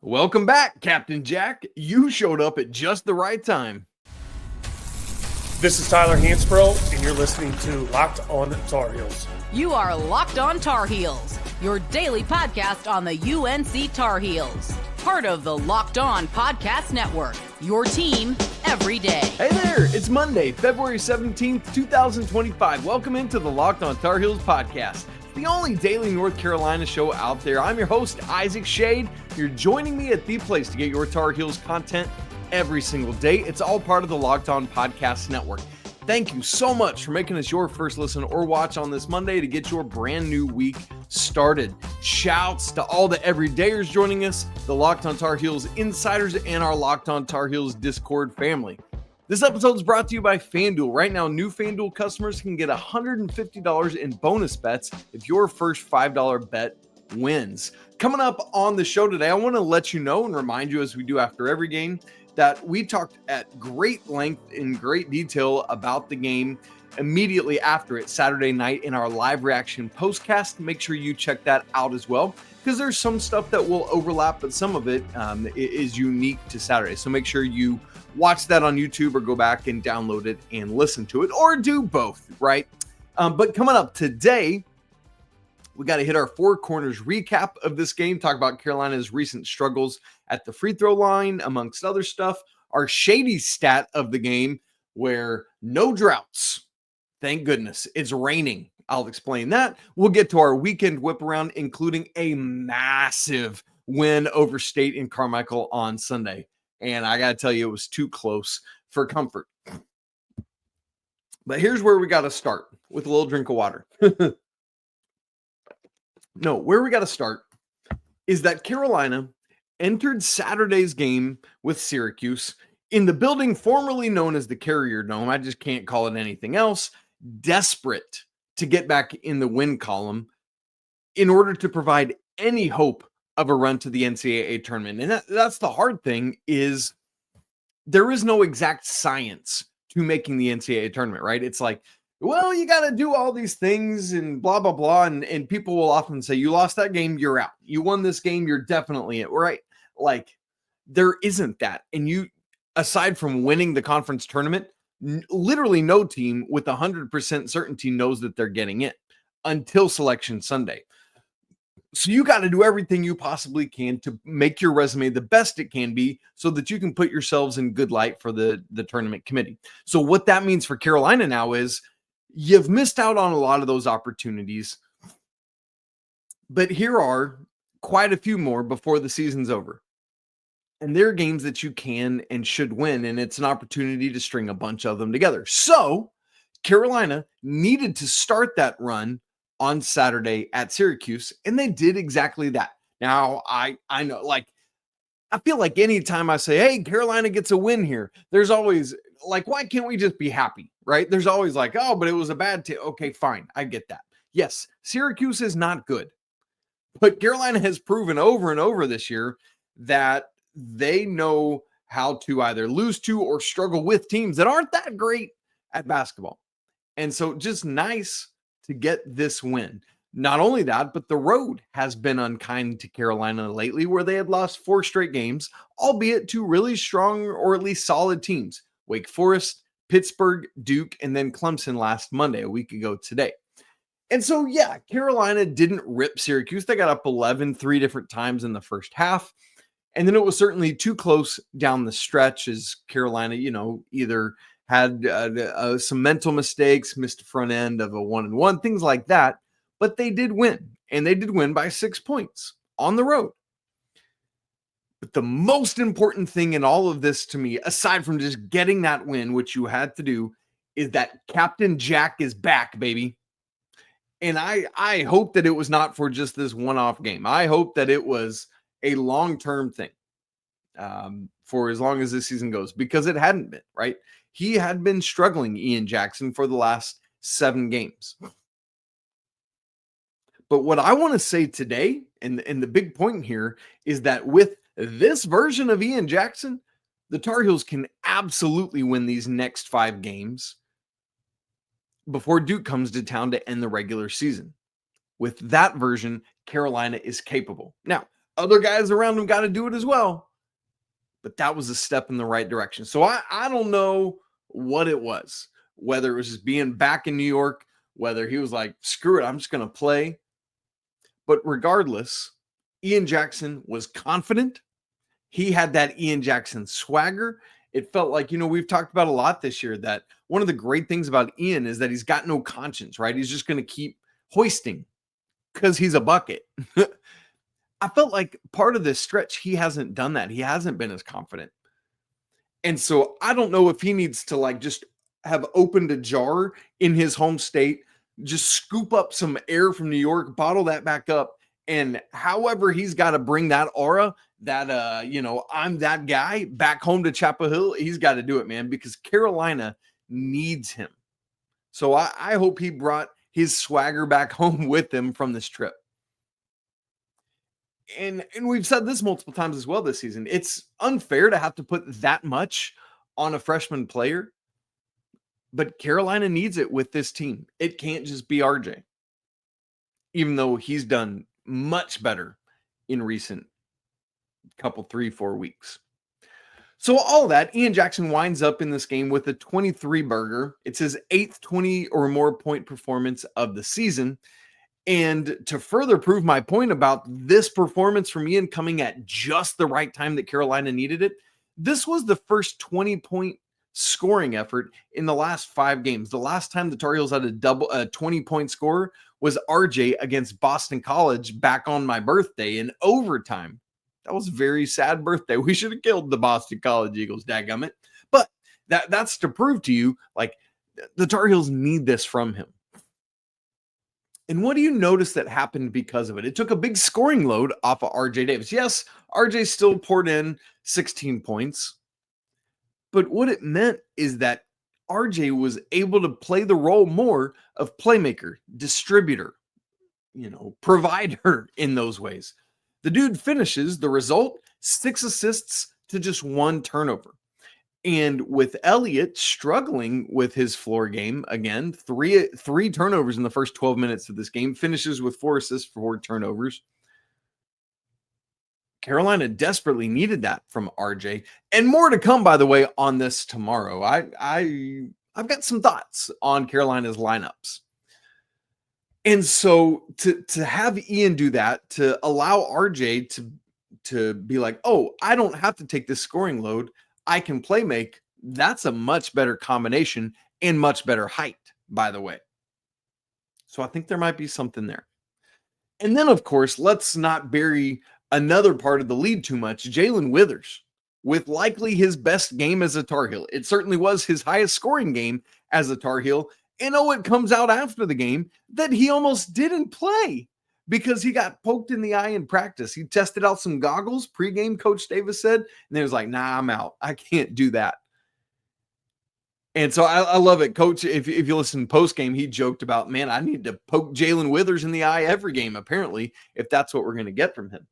Welcome back, Captain Jack. You showed up at just the right time. This is Tyler Hansbrough, and you're listening to Locked On Tar Heels. You are Locked On Tar Heels, your daily podcast on the UNC Tar Heels. Part of the Locked On Podcast Network, your team every day. Hey there, it's Monday, February 17th, 2025. Welcome into the Locked On Tar Heels podcast, the only daily North Carolina show out there. I'm your host, Isaac Schade. You're joining me at the place to get your Tar Heels content every single day. It's all part of the Locked On Podcast Network. Thank you so much for making us your first listen or watch on this Monday to get your brand new week started. Shouts to all the everydayers joining us, the Locked On Tar Heels insiders, and our Locked On Tar Heels Discord family. This episode is brought to you by FanDuel. Right now, new FanDuel customers can get $150 in bonus bets if your first $5 bet wins. Coming up on the show today, I want to let you know and remind you, as we do after every game, that we talked at great length in great detail about the game immediately after it Saturday night in our live reaction postcast. Make sure you check that out as well, because there's some stuff that will overlap, but some of it is unique to Saturday. So make sure you watch that on YouTube or go back and download it and listen to it, or do both, right? But coming up today, we got to hit our four corners recap of this game, talk about Carolina's recent struggles at the free throw line, amongst other stuff. Our Shady stat of the game, where no droughts. Thank goodness. It's raining. I'll explain that. We'll get to our weekend whip around, including a massive win over State in Carmichael on Sunday. And I got to tell you, it was too close for comfort. But here's where we got to start, with a little drink of water. No, where we got to start is that Carolina entered Saturday's game with Syracuse in the building formerly known as the Carrier Dome. I just can't call it anything else. Desperate to get back in the win column in order to provide any hope of a run to the NCAA tournament. And that's the hard thing, is there is no exact science to making the NCAA tournament, right? It's like, well, you got to do all these things and blah, blah, blah. And people will often say, you lost that game, you're out. You won this game, you're definitely it, right? Like, there isn't that. And you, aside from winning the conference tournament, literally no team with 100% certainty knows that they're getting it until Selection Sunday. So you got to do everything you possibly can to make your resume the best it can be so that you can put yourselves in good light for the tournament committee. So what that means for Carolina now is you've missed out on a lot of those opportunities, but here are quite a few more before the season's over. And there are games that you can and should win, and it's an opportunity to string a bunch of them together. So Carolina needed to start that run on Saturday at Syracuse, and they did exactly that. Now, I know, like, I feel like anytime I say, hey, Carolina gets a win here, there's always like, why can't we just be happy, right? There's always like, oh, but it was a bad team. Okay, fine. I get that. Yes, Syracuse is not good, but Carolina has proven over and over this year that they know how to either lose to or struggle with teams that aren't that great at basketball. And so just nice to get this win. Not only that, but the road has been unkind to Carolina lately, where they had lost 4 straight games, albeit to really strong or at least solid teams. Wake Forest, Pittsburgh, Duke, and then Clemson last Monday, a week ago today. And so, yeah, Carolina didn't rip Syracuse. They got up 11 3 different times in the first half. And then it was certainly too close down the stretch, as Carolina, either had some mental mistakes, missed a front end of a 1-and-1, things like that. But they did win, and they did win by 6 points on the road. But the most important thing in all of this to me, aside from just getting that win, which you had to do, is that Captain Jack is back, baby. And I hope that it was not for just this one-off game. I hope that it was a long-term thing for as long as this season goes, because it hadn't been, right? He had been struggling, Ian Jackson, for the last 7 games. But what I want to say today, and the big point here, is that with this version of Ian Jackson, the Tar Heels can absolutely win these next 5 games before Duke comes to town to end the regular season. With that version, Carolina is capable. Now, Other guys around him got to do it as well. But that was a step in the right direction. So I don't know what it was, whether it was just being back in New York, whether he was like, screw it, I'm just going to play. But regardless, Ian Jackson was confident. He had that Ian Jackson swagger. It felt like, we've talked about a lot this year that one of the great things about Ian is that he's got no conscience, right? He's just going to keep hoisting because he's a bucket. I felt like part of this stretch, he hasn't done that. He hasn't been as confident. And so I don't know if he needs to just have opened a jar in his home state, just scoop up some air from New York, bottle that back up. And however he's got to bring that aura, that, I'm that guy back home to Chapel Hill, he's got to do it, man, because Carolina needs him. So I hope he brought his swagger back home with him from this trip. And we've said this multiple times as well this season. It's unfair to have to put that much on a freshman player, but Carolina needs it with this team. It can't just be RJ, even though he's done much better in recent couple 3-4 weeks. So all that, Ian Jackson winds up in this game with a 23 burger. It's his 8th 20 or more point performance of the season. And to further prove my point about this performance from Ian coming at just the right time that Carolina needed it, this was the first 20-point scoring effort in the last 5 games. The last time the Tar Heels had a 20-point score was RJ against Boston College back on my birthday in overtime. That was a very sad birthday. We should have killed the Boston College Eagles, dadgummit. But that's to prove to you, the Tar Heels need this from him. And what do you notice that happened because of it? It took a big scoring load off of RJ Davis. Yes, RJ still poured in 16 points. But what it meant is that RJ was able to play the role more of playmaker, distributor, provider in those ways. The dude finishes, the result, 6 assists to just 1 turnover. And with Elliot struggling with his floor game, again, three turnovers in the first 12 minutes of this game, finishes with 4 assists for 4 turnovers. Carolina desperately needed that from RJ. And more to come, by the way, on this tomorrow. I've got some thoughts on Carolina's lineups. And so to have Ian do that, to allow RJ to be like, oh, I don't have to take this scoring load, I can play make, that's a much better combination and much better height, by the way. So I think there might be something there. And then, of course, let's not bury another part of the lead too much. Jaylen Withers, with likely his best game as a Tar Heel. It certainly was his highest scoring game as a Tar Heel. And it comes out after the game that he almost didn't play because he got poked in the eye in practice. He tested out some goggles, pregame, Coach Davis said, and he was like, nah, I'm out. I can't do that. And so I love it. Coach, if you listen postgame, he joked about, man, I need to poke Jaylen Withers in the eye every game, apparently, if that's what we're going to get from him.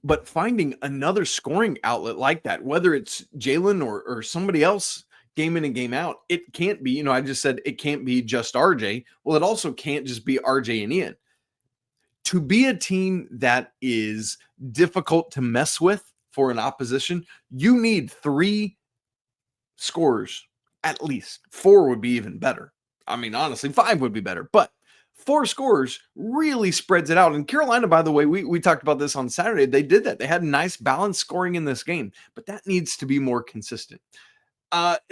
But finding another scoring outlet like that, whether it's Jaylen or somebody else, game in and game out, it can't be, I just said it can't be just RJ. Well, it also can't just be RJ and Ian. To be a team that is difficult to mess with for an opposition, you need 3 scorers at least. 4 would be even better. I mean, honestly, 5 would be better, but 4 scorers really spreads it out. And Carolina, by the way, we talked about this on Saturday. They did that. They had nice balanced scoring in this game, but that needs to be more consistent.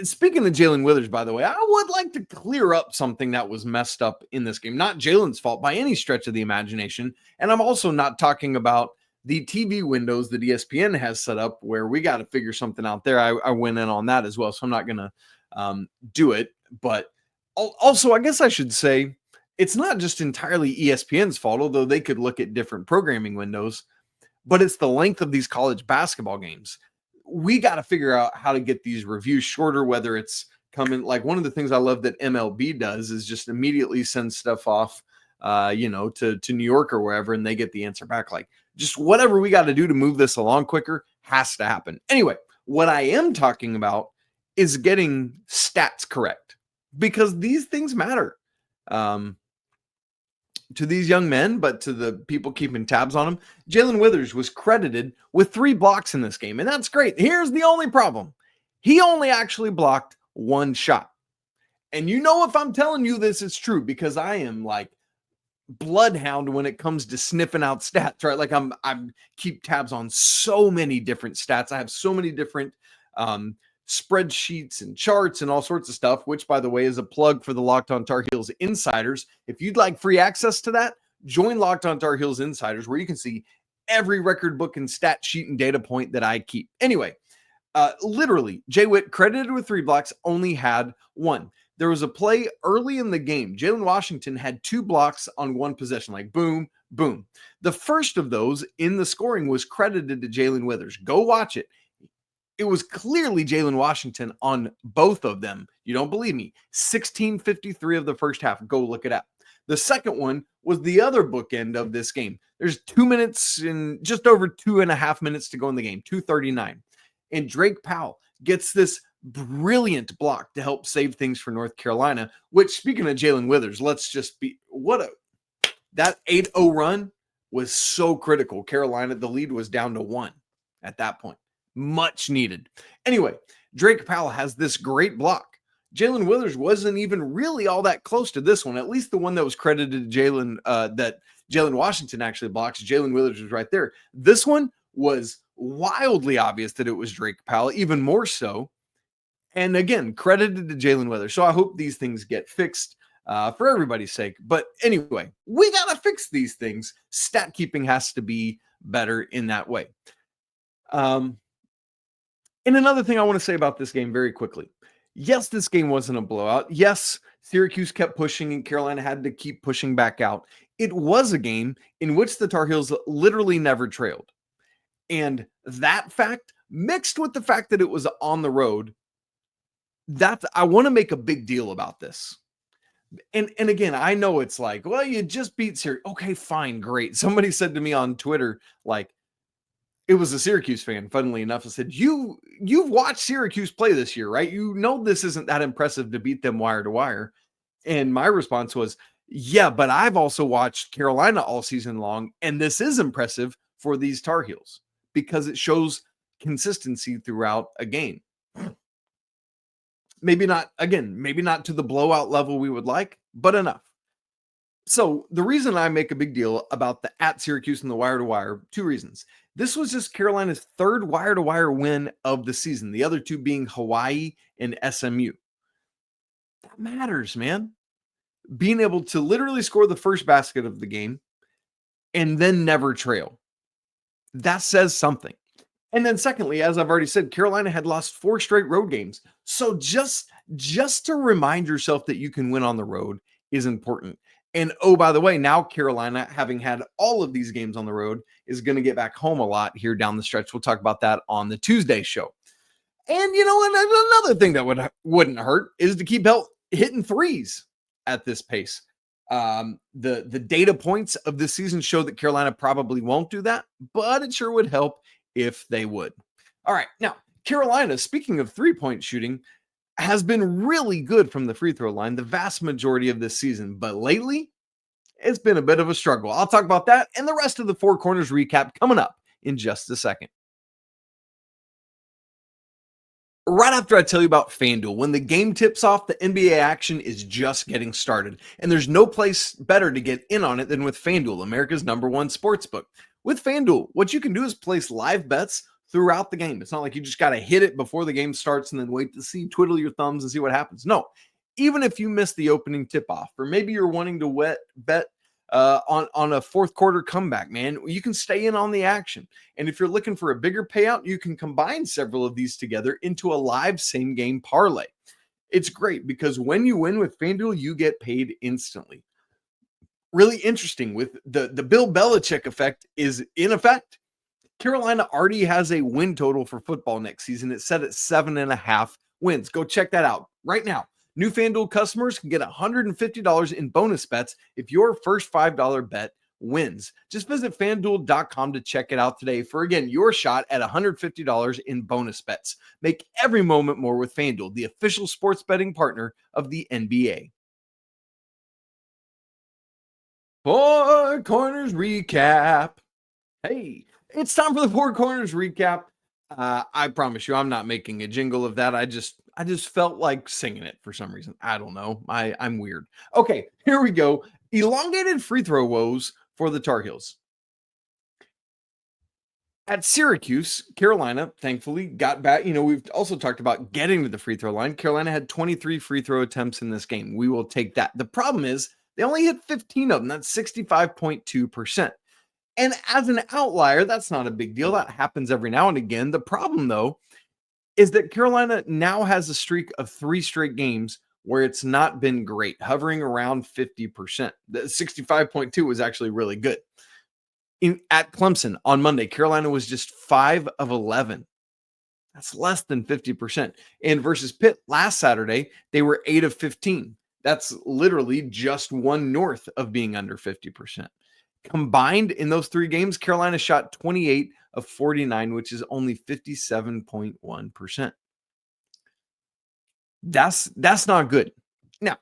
Speaking of Jaylen Withers, by the way, I would like to clear up something that was messed up in this game. Not Jalen's fault by any stretch of the imagination. And I'm also not talking about the TV windows that ESPN has set up where we got to figure something out there. I went in on that as well, so I'm not going to do it. But also, I guess I should say, it's not just entirely ESPN's fault, although they could look at different programming windows, but it's the length of these college basketball games. We got to figure out how to get these reviews shorter, whether it's coming, like one of the things I love that MLB does is just immediately send stuff off, to New York or wherever, and they get the answer back. Like just whatever we got to do to move this along quicker has to happen. Anyway, what I am talking about is getting stats correct because these things matter. to these young men, but to the people keeping tabs on them, Jaylen Withers was credited with 3 blocks in this game, and that's great. Here's the only problem. He only actually blocked 1 shot. And you know if I'm telling you this is true, because I am like bloodhound when it comes to sniffing out stats, right? Like I'm keep tabs on so many different stats. I have so many different spreadsheets and charts and all sorts of stuff, which, by the way, is a plug for the Locked On Tar Heels Insiders. If you'd like free access to that, join Locked On Tar Heels Insiders, where you can see every record book and stat sheet and data point that I keep. Anyway, literally, Jay Witt, credited with 3 blocks, only had 1. There was a play early in the game. Jalen Washington had 2 blocks on 1 possession, like boom, boom. The first of those in the scoring was credited to Jaylen Withers. Go watch it. It was clearly Jalen Washington on both of them. You don't believe me? 16:53 of the first half. Go look it up. The second one was the other bookend of this game. There's 2 minutes and just over 2.5 minutes to go in the game, 2:39. And Drake Powell gets this brilliant block to help save things for North Carolina, which, speaking of Jaylen Withers, that 8-0 run was so critical. Carolina, the lead was down to 1 at that point. Much needed. Anyway, Drake Powell has this great block. Jaylen Withers wasn't even really all that close to this one, at least the one that was credited to Jalen, that Jalen Washington actually blocks. Jaylen Withers was right there. This one was wildly obvious that it was Drake Powell, even more so. And again, credited to Jaylen Withers. So I hope these things get fixed for everybody's sake. But anyway, we got to fix these things. Stat keeping has to be better in that way. And another thing I want to say about this game very quickly. Yes, this game wasn't a blowout. Yes, Syracuse kept pushing and Carolina had to keep pushing back out. It was a game in which the Tar Heels literally never trailed. And that fact, mixed with the fact that it was on the road, I want to make a big deal about this. And again, I know it's like, well, you just beat Syracuse. Okay, fine, great. Somebody said to me on Twitter, like, it was a Syracuse fan, funnily enough, and said, you've watched Syracuse play this year, right? You know this isn't that impressive to beat them wire to wire. And my response was, yeah, but I've also watched Carolina all season long, and this is impressive for these Tar Heels because it shows consistency throughout a game. Maybe not to the blowout level we would like, but enough. So the reason I make a big deal about the at Syracuse and the wire-to-wire, 2 reasons. This was just Carolina's 3rd wire-to-wire win of the season, the other 2 being Hawaii and SMU. That matters, man. Being able to literally score the first basket of the game and then never trail. That says something. And then secondly, as I've already said, Carolina had lost 4 straight road games. So just to remind yourself that you can win on the road is important. And oh, by the way, now Carolina, having had all of these games on the road, is going to get back home a lot here down the stretch. We'll talk about that on the Tuesday show. And you know, and another thing that wouldn't hurt is to keep hitting threes at this pace. The data points of this season show that Carolina probably won't do that, but it sure would help if they would. All right, now Carolina, speaking of 3-point shooting, has been really good from the free throw line the vast majority of this season, but lately it's been a bit of a struggle. I'll talk about that and the rest of the 4 Corners recap coming up in just a second. Right after I tell you about FanDuel, when the game tips off, the NBA action is just getting started, and there's no place better to get in on it than with FanDuel, America's #1 sportsbook. With FanDuel, what you can do is place live bets throughout the game. It's not like you just got to hit it before the game starts and then wait to twiddle your thumbs and see what happens. No, even if you miss the opening tip-off, or maybe you're wanting to bet on a 4th quarter comeback, man, you can stay in on the action. And if you're looking for a bigger payout, you can combine several of these together into a live same-game parlay. It's great because when you win with FanDuel, you get paid instantly. Really interesting, with the Bill Belichick effect is in effect. Carolina already has a win total for football next season. It's set at 7.5 wins. Go check that out right now. New FanDuel customers can get $150 in bonus bets if your first $5 bet wins. Just visit FanDuel.com to check it out today for, again, your shot at $150 in bonus bets. Make every moment more with FanDuel, the official sports betting partner of the NBA. Four Corners recap. Hey, it's time for the Four Corners recap. I promise you, I'm not making a jingle of that. I just felt like singing it for some reason. I don't know. I'm weird. Okay, here we go. Elongated free throw woes for the Tar Heels. At Syracuse, Carolina, thankfully, got back. We've also talked about getting to the free throw line. Carolina had 23 free throw attempts in this game. We will take that. The problem is they only hit 15 of them. That's 65.2%. And as an outlier, that's not a big deal. That happens every now and again. The problem, though, is that Carolina now has a streak of 3 straight games where it's not been great, hovering around 50%. The 65.2 was actually really good. At Clemson on Monday, Carolina was just 5 of 11. That's less than 50%. And versus Pitt last Saturday, they were 8 of 15. That's literally just one north of being under 50%. Combined in those 3 games, Carolina shot 28 of 49, which is only 57.1%. That's not good. Now,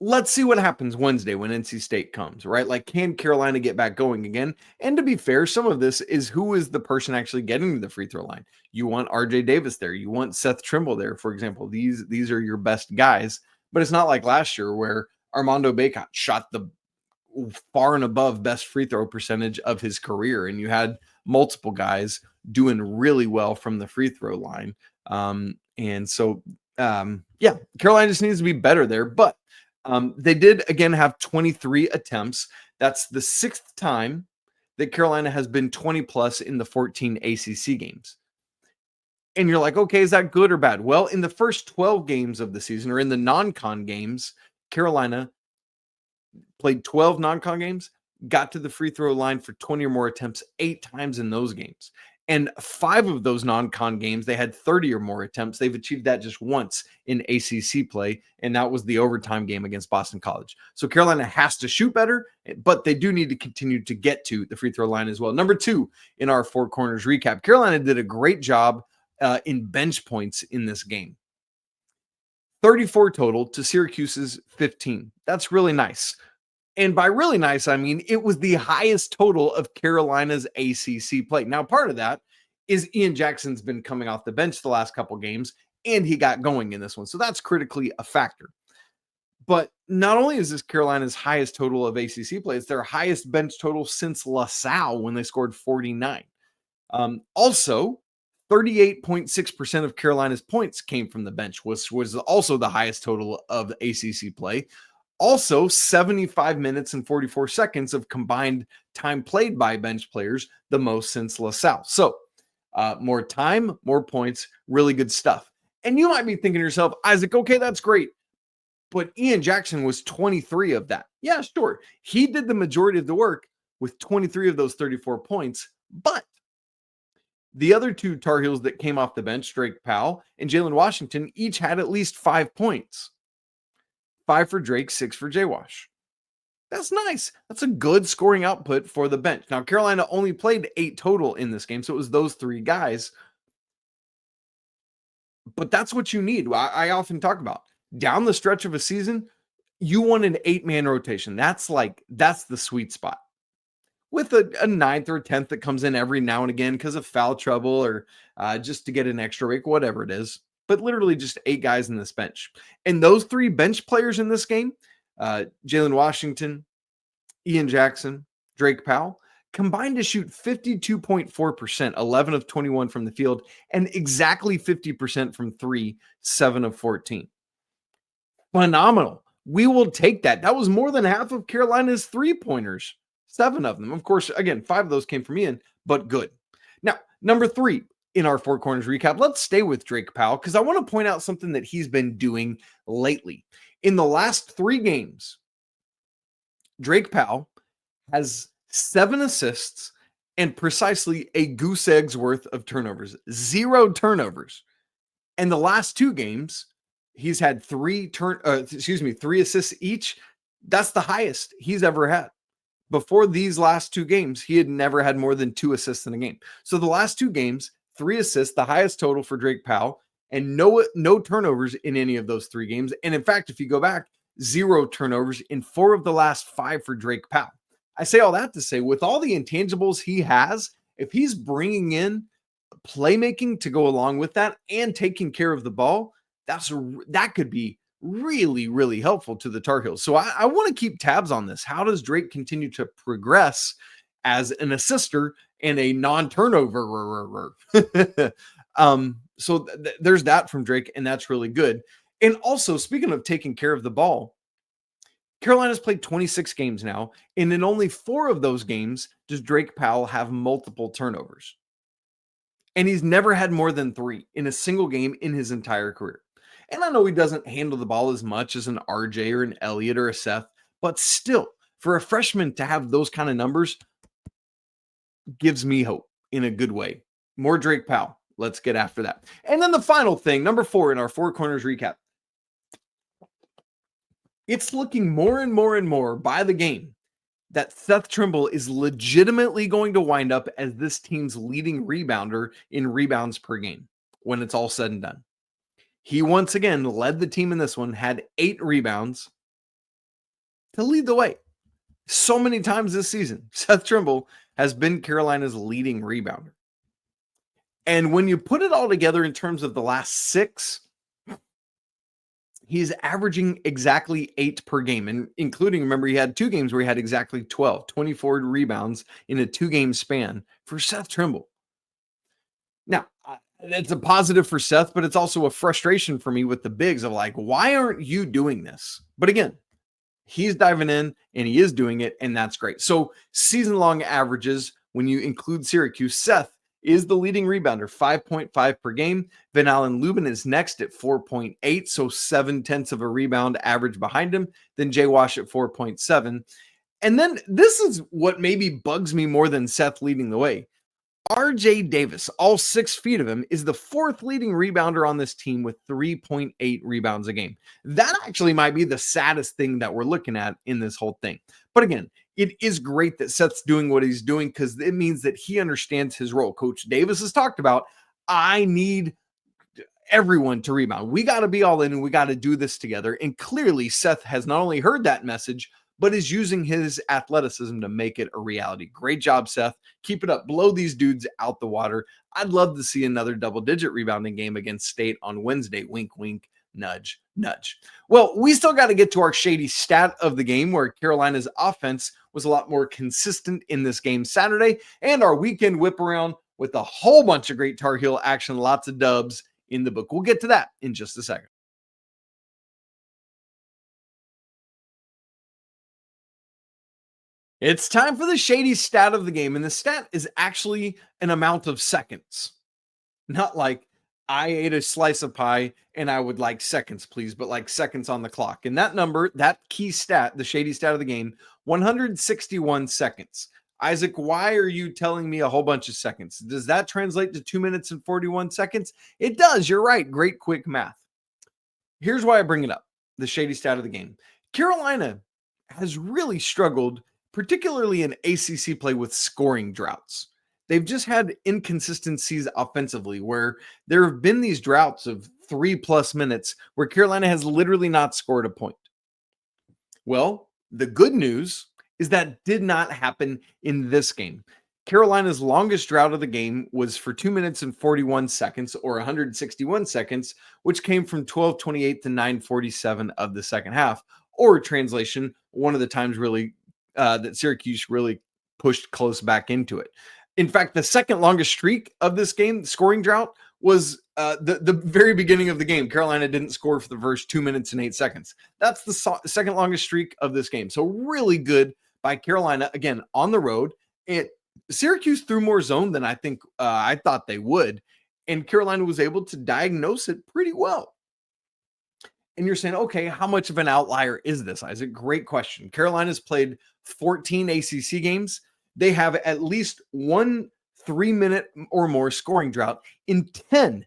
let's see what happens Wednesday when NC State comes, right? Like, can Carolina get back going again? And to be fair, some of this is who is the person actually getting to the free throw line. You want RJ Davis there. You want Seth Trimble there, for example. These are your best guys. But it's not like last year where Armando Bacot shot the far and above best free throw percentage of his career. And you had multiple guys doing really well from the free throw line. Carolina just needs to be better there. But they did, again, have 23 attempts. That's the 6th time that Carolina has been 20 plus in the 14 ACC games. And you're like, okay, is that good or bad? Well, in the first 12 games of the season, or in the non-con games, Carolina played 12 non-con games, got to the free throw line for 20 or more attempts 8 times in those games. And 5 of those non-con games, they had 30 or more attempts. They've achieved that just once in ACC play, and that was the overtime game against Boston College. So Carolina has to shoot better, but they do need to continue to get to the free throw line as well. Number 2 in our Four Corners recap, Carolina did a great job in bench points in this game. 34 total to Syracuse's 15. That's really nice. And by really nice, I mean it was the highest total of Carolina's ACC play. Now, part of that is Ian Jackson's been coming off the bench the last couple games, and he got going in this one. So that's critically a factor. But not only is this Carolina's highest total of ACC play, it's their highest bench total since LaSalle when they scored 49. Also, 38.6% of Carolina's points came from the bench, which was also the highest total of ACC play. Also, 75 minutes and 44 seconds of combined time played by bench players, the most since LaSalle. So, more time, more points, really good stuff. And you might be thinking to yourself, Isaac, okay, that's great. But Ian Jackson was 23 of that. Yeah, sure. He did the majority of the work with 23 of those 34 points. But the other 2 Tar Heels that came off the bench, Drake Powell and Jalen Washington, each had at least 5 points. 5 for Drake, 6 for Jay Wash. That's nice. That's a good scoring output for the bench. Now, Carolina only played 8 total in this game, so it was those 3 guys. But that's what you need. I often talk about down the stretch of a season, you want an 8-man rotation. That's the sweet spot. With a 9th or 10th that comes in every now and again because of foul trouble or just to get an extra week, whatever it is. But literally just 8 guys in this bench. And those 3 bench players in this game, Jalen Washington, Ian Jackson, Drake Powell, combined to shoot 52.4%, 11 of 21 from the field, and exactly 50% from 3, 7 of 14. Phenomenal. We will take that. That was more than half of Carolina's 3-pointers, 7 of them. Of course, again, 5 of those came from Ian, but good. Now, number 3, in our Four Corners recap, let's stay with Drake Powell because I want to point out something that he's been doing lately. In the last 3 games, Drake Powell has 7 assists and precisely a goose egg's worth of turnovers. 0 turnovers. And the last 2 games, he's had 3 assists each. That's the highest he's ever had. Before these last 2 games, he had never had more than 2 assists in a game. So the last 2 games, 3 assists, the highest total for Drake Powell, and no turnovers in any of those 3 games. And in fact, if you go back, 0 turnovers in 4 of the last 5 for Drake Powell. I say all that to say, with all the intangibles he has, if he's bringing in playmaking to go along with that and taking care of the ball, that could be really, really helpful to the Tar Heels. So I want to keep tabs on this. How does Drake continue to progress as an assister and a non-turnover? So there's that from Drake, and that's really good. And also, speaking of taking care of the ball, Carolina's played 26 games now, and in only 4 of those games does Drake Powell have multiple turnovers. And he's never had more than 3 in a single game in his entire career. And I know he doesn't handle the ball as much as an RJ or an Elliot or a Seth, but still, for a freshman to have those kind of numbers gives me hope in a good way. More Drake Powell. Let's get after that. And then the final thing, number 4 in our 4 corners recap. It's looking more and more and more by the game that Seth Trimble is legitimately going to wind up as this team's leading rebounder in rebounds per game when it's all said and done. He once again led the team in this one, had 8 rebounds to lead the way. So many times this season, Seth Trimble has been Carolina's leading rebounder. And when you put it all together in terms of the last 6, he's averaging exactly 8 per game, and including, remember, he had 2 games where he had exactly 24 rebounds in a 2-game span for Seth Trimble. Now, it's a positive for Seth, but it's also a frustration for me with the bigs of like, why aren't you doing this? But again, he's diving in and he is doing it, and that's great. So season-long averages, when you include Syracuse, Seth is the leading rebounder, 5.5 per game. Van Allen Lubin is next at 4.8, so 0.7 of a rebound average behind him. Then Jay Wash at 4.7. And then this is what maybe bugs me more than Seth leading the way. RJ Davis, all 6 feet of him, is the 4th leading rebounder on this team with 3.8 rebounds a game. That actually might be the saddest thing that we're looking at in this whole thing. But again, it is great that Seth's doing what he's doing because it means that he understands his role. Coach Davis has talked about, I need everyone to rebound. We got to be all in and we got to do this together. And clearly Seth has not only heard that message, but is using his athleticism to make it a reality. Great job, Seth. Keep it up. Blow these dudes out the water. I'd love to see another double-digit rebounding game against State on Wednesday. Wink, wink, nudge, nudge. Well, we still got to get to our Shady stat of the game, where Carolina's offense was a lot more consistent in this game Saturday, and our weekend whip around with a whole bunch of great Tar Heel action, lots of dubs in the book. We'll get to that in just a second. It's time for the Shady stat of the game, and the stat is actually an amount of seconds. Not like I ate a slice of pie and I would like seconds, please, but like seconds on the clock. And that number, that key stat, the Shady stat of the game, 161 seconds. Isaac, why are you telling me a whole bunch of seconds? Does that translate to 2 minutes and 41 seconds? It does. You're right. Great quick math. Here's why I bring it up, the Shady stat of the game. Carolina has really struggled, particularly in ACC play, with scoring droughts. They've just had inconsistencies offensively where there have been these droughts of 3+ minutes where Carolina has literally not scored a point. Well, the good news is that did not happen in this game. Carolina's longest drought of the game was for 2 minutes and 41 seconds, or 161 seconds, which came from 12:28 to 9:47 of the second half, or translation, one of the times really that Syracuse really pushed close back into it. In fact, the second longest streak of this game, scoring drought, was the very beginning of the game. Carolina didn't score for the first 2 minutes and 8 seconds. That's the second longest streak of this game. So really good by Carolina, again, on the road. Syracuse threw more zone than I think I thought they would, and Carolina was able to diagnose it pretty well. And you're saying, okay, how much of an outlier is this, Isaac? Great question. Carolina's played 14 ACC games. They have at least one 3-minute or more scoring drought in 10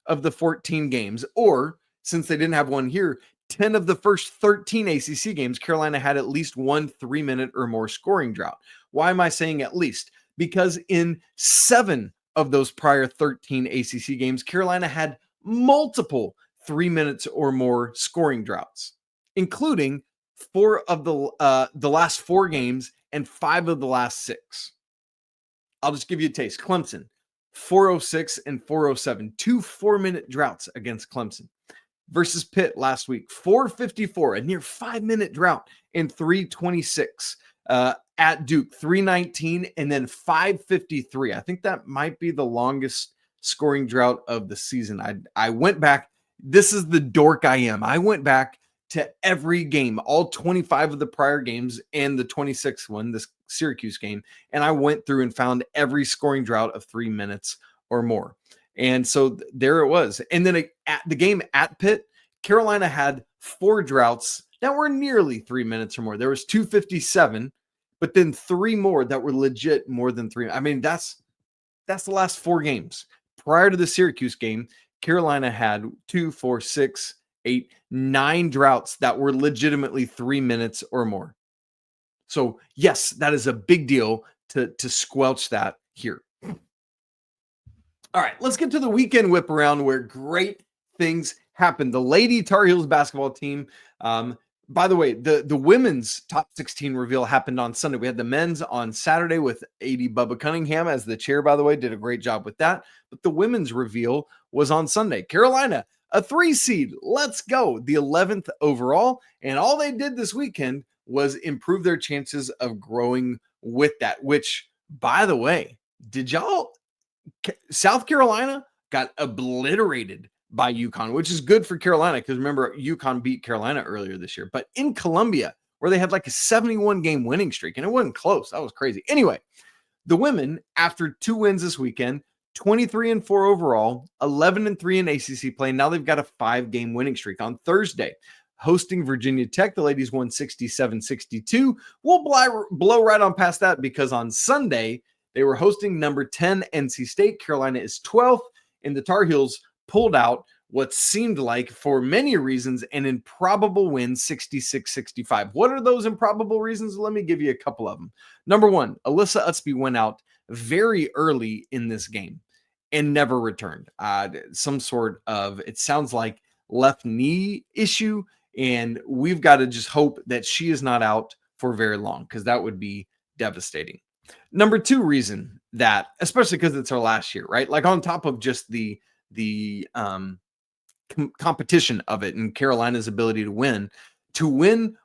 of the 14 games, or since they didn't have one here, 10 of the first 13 ACC games, Carolina had at least one 3-minute or more scoring drought. Why am I saying at least? Because in 7 of those prior 13 ACC games, Carolina had multiple 3 minutes or more scoring droughts, including 4 of the last 4 games and 5 of the last 6. I'll just give you a taste. Clemson, 406 and 407, 2 4-minute droughts against Clemson. Versus Pitt last week, 454, a near 5-minute drought, and 326. At Duke, 319, and then 553. I think that might be the longest scoring drought of the season. I went back. This is the dork I am. I went back to every game, all 25 of the prior games and the 26th one, this Syracuse game, and I went through and found every scoring drought of 3 minutes or more. And so there it was. And then at the game at Pitt, Carolina had 4 droughts that were nearly 3 minutes or more. There was 257, but then 3 more that were legit more than 3. I mean, that's the last 4 games. Prior to the Syracuse game, Carolina had 2, 4, 6, 8, 9 droughts that were legitimately 3 minutes or more. So yes, that is a big deal to squelch that here. All right, let's get to the weekend whip around where great things happened. The Lady Tar Heels basketball team. By the way, the women's top 16 reveal happened on Sunday. We had the men's on Saturday with AD Bubba Cunningham as the chair, by the way, did a great job with that. But the women's reveal was on Sunday. Carolina, a 3 seed. Let's go. The 11th overall. And all they did this weekend was improve their chances of growing with that, which, by the way, South Carolina got obliterated by UConn, which is good for Carolina because remember, UConn beat Carolina earlier this year. But in Columbia, where they had like a 71-game winning streak, and it wasn't close. That was crazy. Anyway, the women, after 2 wins this weekend, 23-4 overall, 11-3 in ACC play. Now they've got a 5-game winning streak. On Thursday, hosting Virginia Tech, the ladies won 67-62. We'll blow right on past that because on Sunday, they were hosting number 10 NC State. Carolina is 12th, and the Tar Heels pulled out what seemed like, for many reasons, an improbable win, 66-65. What are those improbable reasons? Let me give you a couple of them. Number 1, Alyssa Utsby went out very early in this game and never returned. Some sort of, it sounds like, left knee issue, and we've got to just hope that she is not out for very long because that would be devastating. Number 2 reason that, especially because it's our last year, right? Like on top of just the competition of it and Carolina's ability to win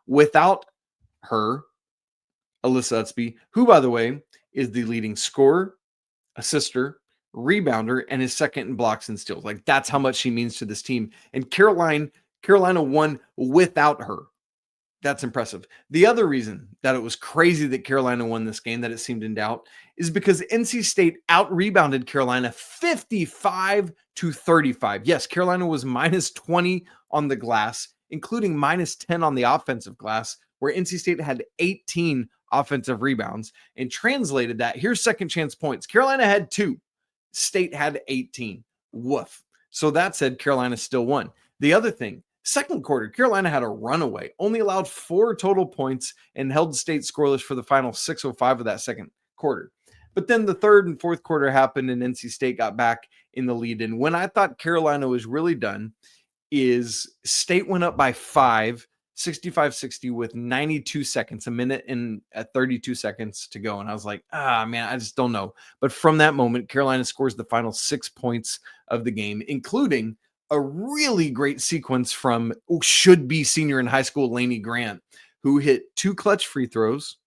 without her, Alyssa Utsby, who, by the way, is the leading scorer, assister, rebounder, and is second in blocks and steals. Like, that's how much she means to this team. And Carolina won without her. That's impressive. The other reason that it was crazy that Carolina won this game, that it seemed in doubt, is because NC State out-rebounded Carolina 55-35. Yes, Carolina was minus 20 on the glass, including minus 10 on the offensive glass, where NC State had 18 offensive rebounds. And translated that, here's second chance points. Carolina had 2. State had 18. Woof. So that said, Carolina still won. The other thing, second quarter, Carolina had a runaway, only allowed 4 total points and held State scoreless for the final 6:05 of that second quarter. But then the third and fourth quarter happened and NC State got back in the lead. And when I thought Carolina was really done, is State went up by 5, 65-60 with 92 seconds, a minute and 32 seconds to go. And I was like, man, I just don't know. But from that moment, Carolina scores the final 6 points of the game, including a really great sequence from should-be senior in high school, Lainey Grant, who hit 2 clutch free throws,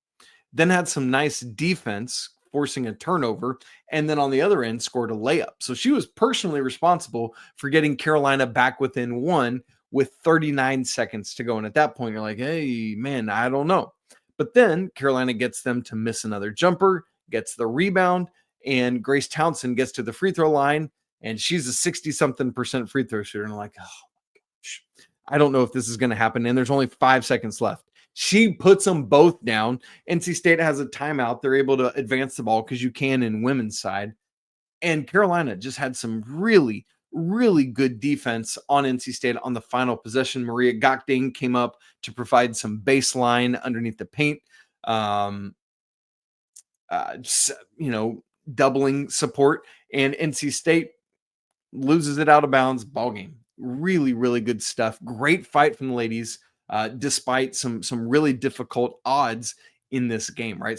then had some nice defense, forcing a turnover, and then on the other end scored a layup. So she was personally responsible for getting Carolina back within 1 with 39 seconds to go. And at that point, you're like, hey, man, I don't know. But then Carolina gets them to miss another jumper, gets the rebound, and Grace Townsend gets to the free throw line, and she's a 60-something% free throw shooter. And I'm like, oh my gosh, I don't know if this is going to happen. And there's only 5 seconds left. She puts them both down. NC State has a timeout. They're able to advance the ball because you can in women's side. And Carolina just had some really, really good defense on NC State on the final possession. Maria Gokding came up to provide some baseline underneath the paint. Doubling support. And NC State loses it out of bounds. Ball game. Really, really good stuff. Great fight from the ladies. despite some really difficult odds in this game, right?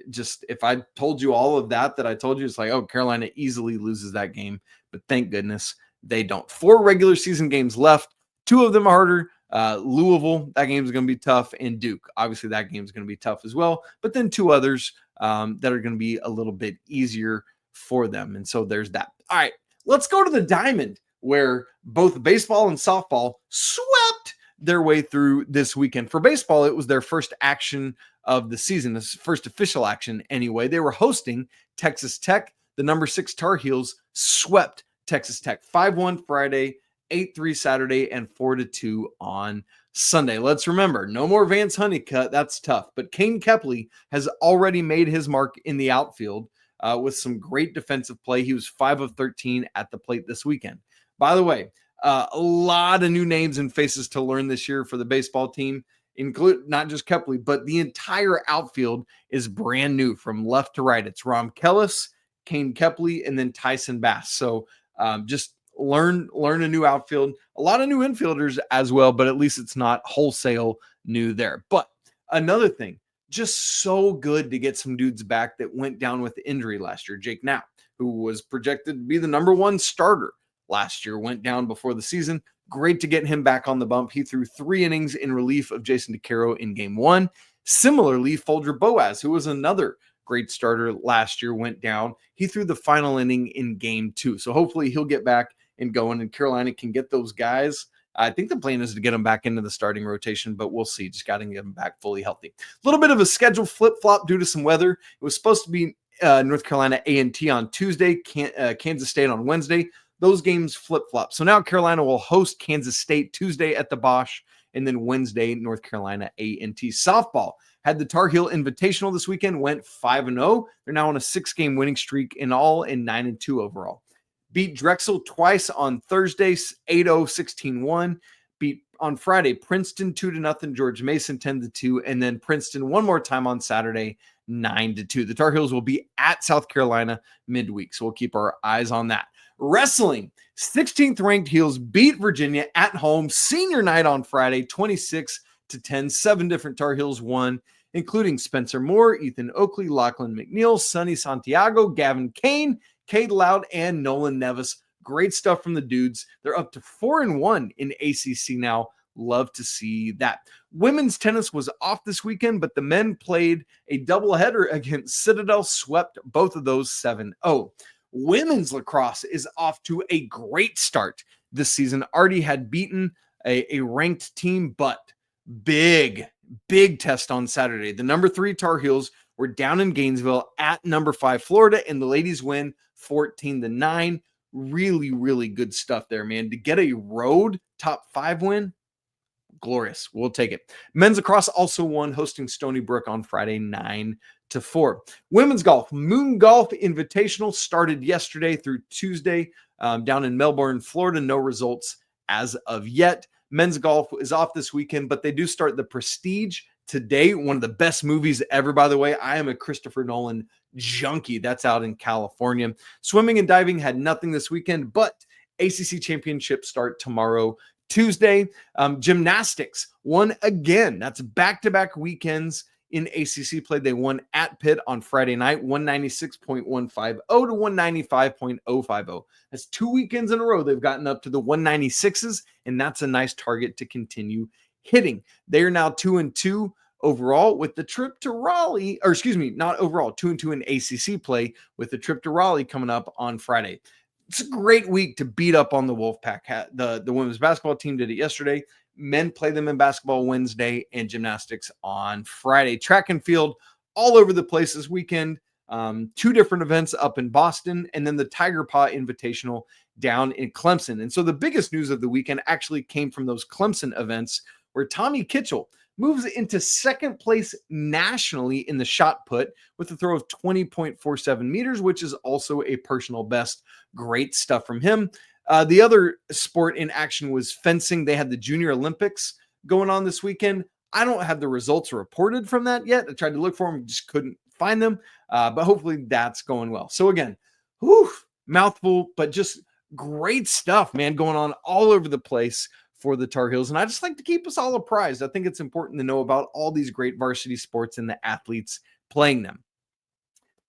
Just if I told you all of that I told you, it's like, oh, Carolina easily loses that game, but thank goodness they don't. 4 regular season games left. 2 of them harder. Louisville, that game is going to be tough, and Duke, obviously that game is going to be tough as well, but then 2 others that are going to be a little bit easier for them. And so there's that. All right, let's go to the Diamond, where both baseball and softball swept their way through this weekend. For baseball, it was their first action of the season, this first official action anyway. They were hosting Texas Tech. The number 6 Tar Heels swept Texas Tech 5-1 Friday, 8-3 Saturday, and 4-2 on Sunday. Let's remember, no more Vance Honeycutt. That's tough. But Kane Kepley has already made his mark in the outfield with some great defensive play. He was 5 of 13 at the plate this weekend. By the way, a lot of new names and faces to learn this year for the baseball team, include not just Kepley, but the entire outfield is brand new from left to right. It's Rom Kellis, Kane Kepley, and then Tyson Bass. So just learn a new outfield, a lot of new infielders as well, but at least it's not wholesale new there. But another thing, just so good to get some dudes back that went down with injury last year. Jake Knapp, who was projected to be the number 1 starter last year, went down before the season. Great to get him back on the bump. He threw 3 innings in relief of Jason DeCaro in game 1. Similarly, Folger Boaz, who was another great starter last year, went down. He threw the final inning in game 2. So hopefully he'll get back and going, and Carolina can get those guys. I think the plan is to get them back into the starting rotation, but we'll see. Just got to get them back fully healthy. A little bit of a schedule flip-flop due to some weather. It was supposed to be North Carolina A&T on Tuesday, Kansas State on Wednesday. Those games flip-flop. So now Carolina will host Kansas State Tuesday at the Bosch, and then Wednesday, North Carolina A&T. Softball had the Tar Heel Invitational this weekend, went 5-0. They're now on a 6-game winning streak in all and 9-2 overall. Beat Drexel twice on Thursday, 8-0, 16-1. Beat on Friday, Princeton 2-0, George Mason 10-2, and then Princeton one more time on Saturday, 9-2. The Tar Heels will be at South Carolina midweek, so we'll keep our eyes on that. Wrestling, 16th ranked Heels beat Virginia at home. Senior night on Friday, 26-10. 7 different Tar Heels won, including Spencer Moore, Ethan Oakley, Lachlan McNeil, Sonny Santiago, Gavin Kane, Cade Loud, and Nolan Nevis. Great stuff from the dudes. They're up to 4-1 in ACC now. Love to see that. Women's tennis was off this weekend, but the men played a doubleheader against Citadel, swept both of those 7-0. Women's lacrosse is off to a great start this season. Already had beaten a ranked team, but big test on Saturday. The number 3 Tar Heels were down in Gainesville at number 5 Florida, and the ladies win 14-9. Really good stuff there, man. To get a road top 5 win, glorious. We'll take it. Men's lacrosse also won, hosting Stony Brook on Friday, 9-4. Women's golf, Moon Golf Invitational, started yesterday through Tuesday down in Melbourne, Florida. No results as of yet. Men's golf is off this weekend, but they do start the Prestige today. One of the best movies ever, by the way. I am a Christopher Nolan junkie. That's out in California. Swimming and diving had nothing this weekend, but ACC championship start tomorrow, Tuesday. Gymnastics won again. That's back-to-back weekends in ACC play. They won at Pitt on Friday night, 196.150 to 195.050. That's 2 weekends in a row they've gotten up to the 196s, and that's a nice target to continue hitting. They are now 2-2 overall with the trip to Raleigh, or excuse me, not overall, 2-2 in ACC play with the trip to Raleigh coming up on Friday. It's a great week to beat up on the Wolfpack. The women's basketball team did it yesterday. Men play them in basketball Wednesday and gymnastics on Friday. Track and field all over the place this weekend. 2 different events up in Boston, and then the Tiger Paw Invitational down in Clemson. And so the biggest news of the weekend actually came from those Clemson events, where Tommy Kitchell moves into second place nationally in the shot put with a throw of 20.47 meters, which is also a personal best. Great stuff from him. The other sport in action was fencing. They had the Junior Olympics going on this weekend. I don't have the results reported from that yet. I tried to look for them, just couldn't find them, but hopefully that's going well. So again, mouthful, but just great stuff, man, going on all over the place for the Tar Heels. And I just like to keep us all apprised. I think it's important to know about all these great varsity sports and the athletes playing them.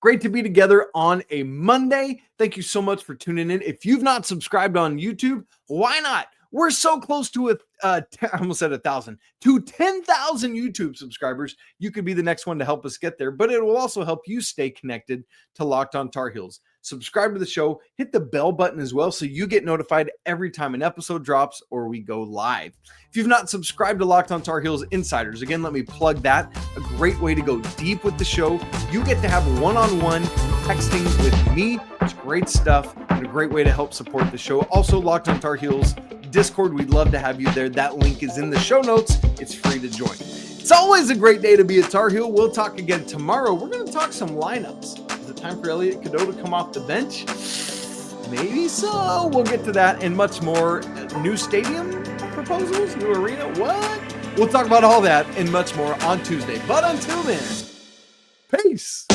Great to be together on a Monday. Thank you so much for tuning in. If you've not subscribed on YouTube, why not? We're so close to I almost said 1,000, to 10,000 YouTube subscribers. You could be the next one to help us get there, but it will also help you stay connected to Locked On Tar Heels. Subscribe to the show, hit the bell button as well so you get notified every time an episode drops or we go live. If you've not subscribed to Locked On Tar Heels Insiders, again, let me plug that. A great way to go deep with the show. You get to have one-on-one texting with me. It's great stuff and a great way to help support the show. Also, Locked On Tar Heels Discord, we'd love to have you there. That link is in the show notes. It's free to join. It's always a great day to be a Tar Heel. We'll talk again tomorrow. We're going to talk some lineups. Is it time for Elliot Cadeau to come off the bench? Maybe so. We'll get to that and much more. New stadium proposals, new arena, what? We'll talk about all that and much more on Tuesday. But until then, peace.